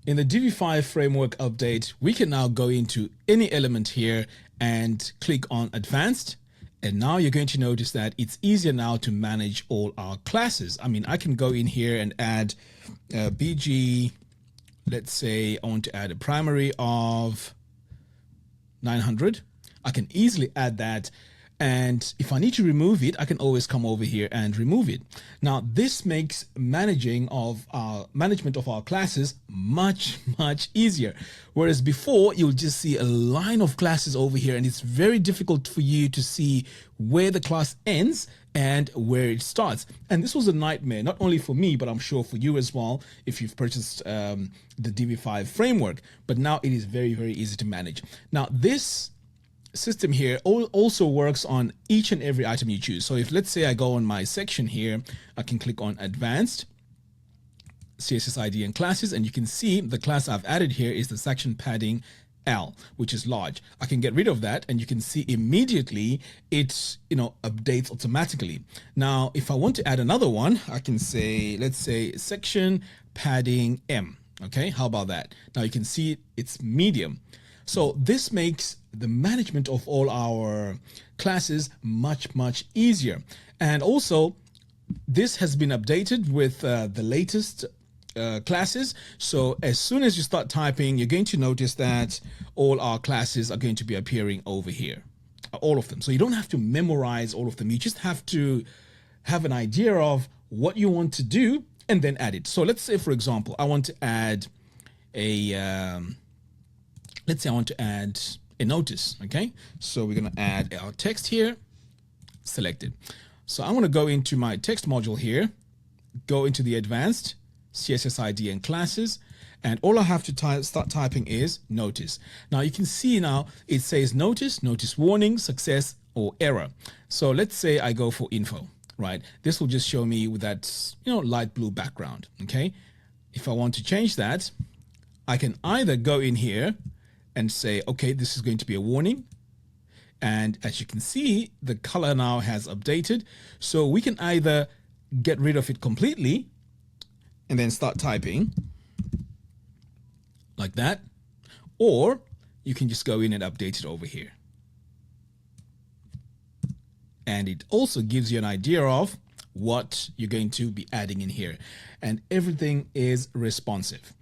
In the Divi 5 framework update, we can now go into any element here and click on Advanced. And now you're going to notice that it's easier now to manage all our classes. I mean, I can go in here and add BG. Let's say I want to add a primary of 900. I can easily add that. And if I need to remove it, I can always come over here and remove it. Now, this makes management of our classes much easier. Whereas before, you'll just see a line of classes over here, and it's very difficult for you to see where the class ends and where it starts. And this was a nightmare, not only for me, but I'm sure for you as well, if you've purchased the Divi 5 framework. But now it is very easy to manage. Now, this system here also works on each and every item you choose. So if, let's say, I go on my section here, I can click on Advanced, CSS ID and Classes, and you can see the class I've added here is the section padding L, which is large. I can get rid of that, and you can see immediately it updates automatically. Now, if I want to add another one, I can say, let's say, section padding M. Okay, how about that? Now you can see it's medium. So this makes the management of all our classes much easier. And also, this has been updated with the latest classes. So as soon as you start typing, you're going to notice that all our classes are going to be appearing over here, all of them. So you don't have to memorize all of them. You just have to have an idea of what you want to do and then add it. So let's say, for example, I want to add a let's say I want to add a notice. Okay, so we're going to add our text here, selected. So I want to go into my text module here, go into the advanced CSS ID and classes, and all I have to start typing is notice. Now you can see now it says notice warning, success, or error. So let's say I go for info, right? This will just show me with that light blue background. Okay, if I want to change that, I can either go in here and say, okay, this is going to be a warning. And as you can see, the color now has updated. So we can either get rid of it completely and then start typing like that, or you can just go in and update it over here. And it also gives you an idea of what you're going to be adding in here. And everything is responsive.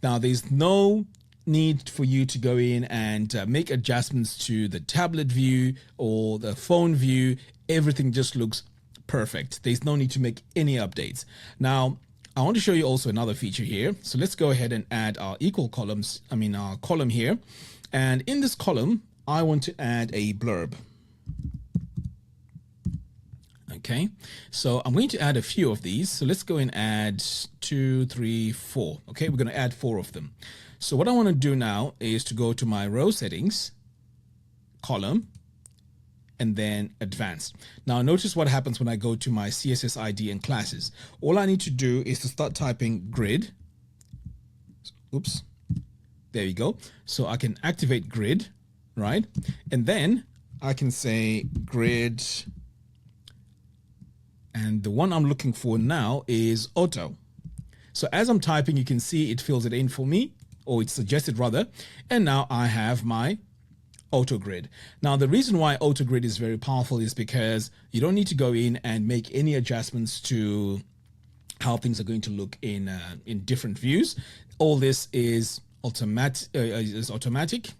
Now, there's no need for you to go in and make adjustments to the tablet view or the phone view. Everything just looks perfect. There's no need to make any updates. Now, I want to show you also another feature here. So let's go ahead and add our our column here. And in this column, I want to add a blurb. Okay, so I'm going to add a few of these. So let's go and add 2, 3, 4. Okay, we're going to add 4 of them. So what I want to do now is to go to my row settings, column, and then advanced. Now notice what happens when I go to my CSS ID and classes. All I need to do is to start typing grid. Oops, there you go. So I can activate grid, right? And then I can say grid. And the one I'm looking for now is auto. So as I'm typing, you can see it fills it in for me, or it's suggested rather. And now I have my auto grid. Now, the reason why auto grid is very powerful is because you don't need to go in and make any adjustments to how things are going to look in different views. All this is automatic.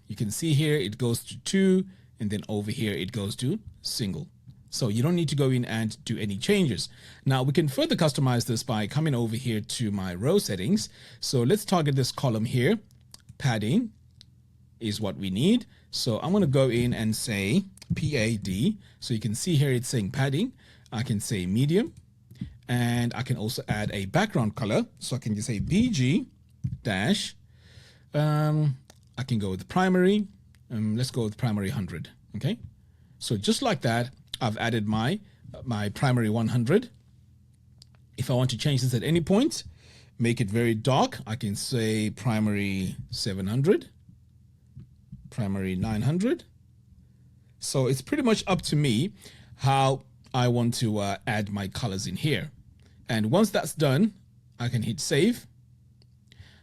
You can see here it goes to 2, and then over here it goes to single. So you don't need to go in and do any changes. Now we can further customize this by coming over here to my row settings. So let's target this column here. Padding is what we need. So I'm going to go in and say PAD. So you can see here it's saying padding. I can say medium, and I can also add a background color. So I can just say BG dash. I can go with primary. Let's go with primary 100. Okay. So just like that, I've added my primary 100. If I want to change this at any point, make it very dark, I can say primary 700, primary 900. So it's pretty much up to me how I want to add my colors in here. And once that's done, I can hit save.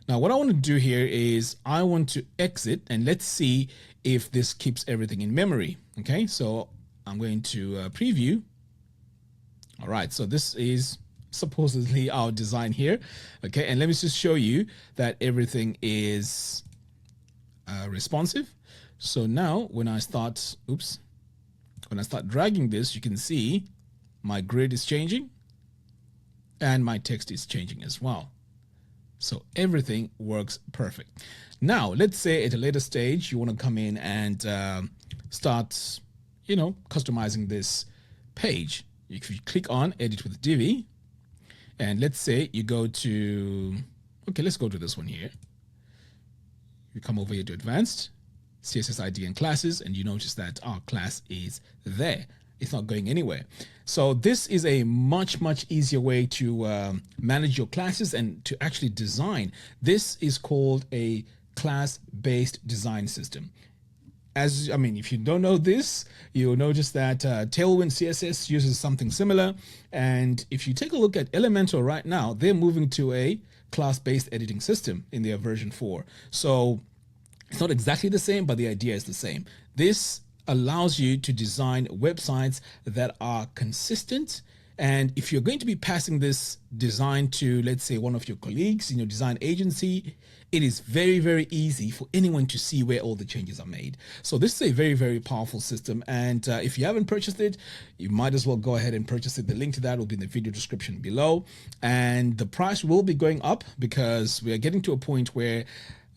Now, what I want to do here is I want to exit and let's see if this keeps everything in memory. Okay, so I'm going to preview. All right, so this is supposedly our design here. Okay, and let me just show you that everything is responsive. So now when I start, when I start dragging this, you can see my grid is changing and my text is changing as well. So everything works perfect. Now, let's say at a later stage, you want to come in and start, customizing this page. If you click on Edit with Divi, and let's say you go to, let's go to this one here. You come over here to Advanced, CSS ID and Classes, and you notice that our class is there. It's not going anywhere. So this is a much easier way to manage your classes and to actually design. This is called a class-based design system. If you don't know this, you'll notice that Tailwind CSS uses something similar. And if you take a look at Elementor right now, they're moving to a class-based editing system in their version 4. So it's not exactly the same, but the idea is the same. This allows you to design websites that are consistent. And if you're going to be passing this design to, let's say, one of your colleagues in your design agency, it is very easy for anyone to see where all the changes are made. So this is a very powerful system. And if you haven't purchased it, you might as well go ahead and purchase it. The link to that will be in the video description below. And the price will be going up because we are getting to a point where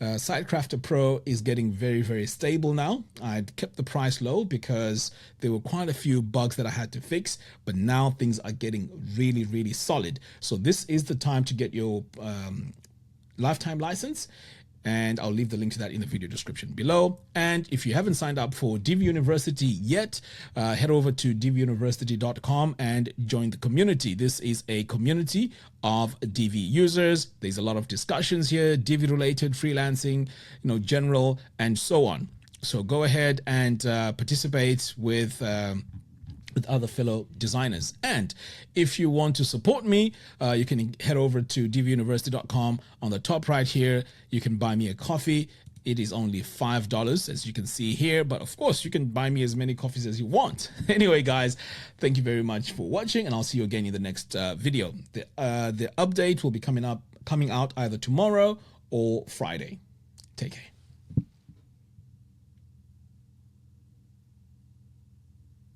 SiteKrafter Pro is getting very stable now. I'd kept the price low because there were quite a few bugs that I had to fix, but now things are getting really solid. So this is the time to get your lifetime license, and I'll leave the link to that in the video description below. And if you haven't signed up for Divi University yet, head over to diviuniversity.com and join the community. This is a community of Divi users. There's a lot of discussions here, Divi related, freelancing, general, and so on. So go ahead and participate with other fellow designers. And if you want to support me, you can head over to diviuniversity.com. On the top right here, you can buy me a coffee. It is only $5, as you can see here, but of course you can buy me as many coffees as you want. Anyway, guys, thank you very much for watching, and I'll see you again in the next video. The update will be coming out either tomorrow or Friday. Take care.